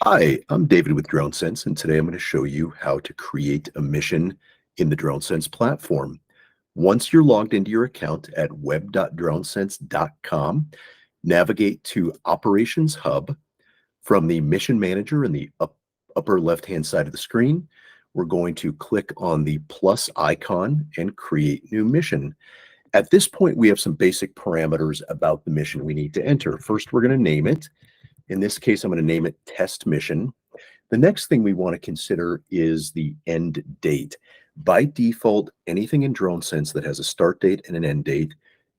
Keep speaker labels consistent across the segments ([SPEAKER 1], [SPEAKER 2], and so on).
[SPEAKER 1] Hi, I'm David with DroneSense, and today I'm going to show you how to create a mission in the DroneSense platform. Once you're logged into your account at web.dronesense.com, navigate to Operations Hub. From the Mission Manager in the upper left-hand side of the screen, we're going to click on the plus icon and create new mission. At this point, we have some basic parameters about the mission we need to enter. First, we're going to name it. In this case, I'm going to name it Test Mission. The next thing we want to consider is the end date. By default, anything in DroneSense that has a start date and an end date,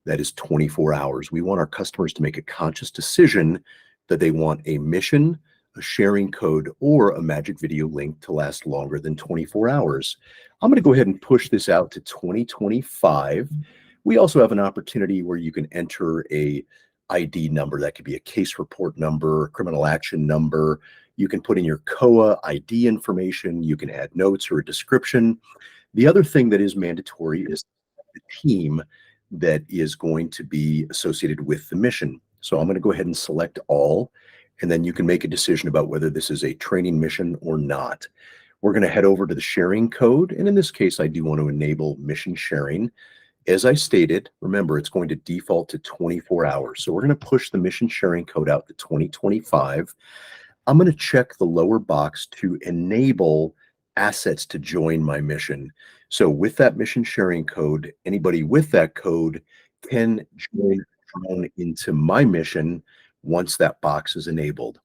[SPEAKER 1] that is 24 hours. We want our customers to make a conscious decision that they want a mission, a sharing code, or a magic video link to last longer than 24 hours. I'm going to go ahead and push this out to 2025. We also have an opportunity where you can enter a ID number. That could be a case report number, a criminal action number. You can put in your COA ID information. You can add notes or a description. The other thing that is mandatory is the team that is going to be associated with the mission. So I'm going to go ahead and select all, and then you can make a decision about whether this is a training mission or not. We're going to head over to the sharing code, and in this case, I do want to enable mission sharing. As I stated, remember, it's going to default to 24 hours. So we're going to push the mission sharing code out to 2025. I'm going to check the lower box to enable assets to join my mission. So with that mission sharing code, anybody with that code can join a drone into my mission once that box is enabled.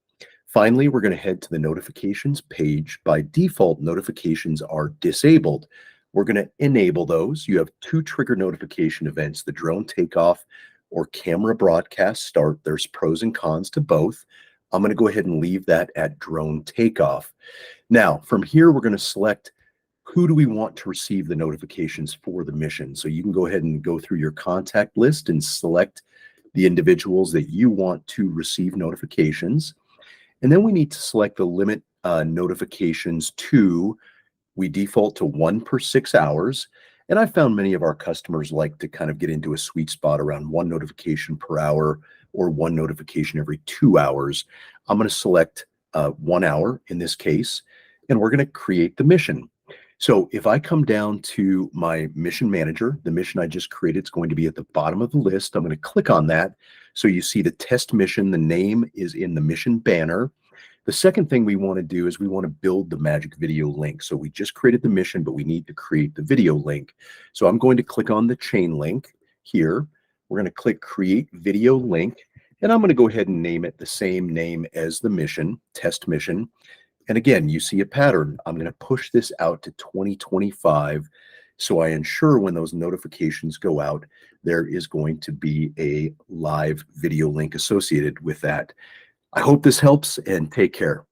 [SPEAKER 1] Finally, we're going to head to the notifications page. By default, notifications are disabled. We're going to enable those. You have two trigger notification events, the drone takeoff or camera broadcast start. There's pros and cons to both. I'm going to go ahead and leave that at drone takeoff. Now, from here, we're going to select who do we want to receive the notifications for the mission. So you can go ahead and go through your contact list and select the individuals that you want to receive notifications. And then we need to select the limit notifications to. We default to 1 per 6 hours. And I found many of our customers like to kind of get into a sweet spot around 1 notification per hour or 1 notification every 2 hours. I'm going to select 1 hour in this case, and we're going to create the mission. So if I come down to my mission manager, the mission I just created is going to be at the bottom of the list. I'm going to click on that. So you see the test mission, the name is in the mission banner. The second thing we want to do is we want to build the magic video link. So we just created the mission, but we need to create the video link. So I'm going to click on the chain link here. We're going to click create video link, and I'm going to go ahead and name it the same name as the mission, test mission. And again, you see a pattern. I'm going to push this out to 2025. So I ensure when those notifications go out, there is going to be a live video link associated with that. I hope this helps, and take care.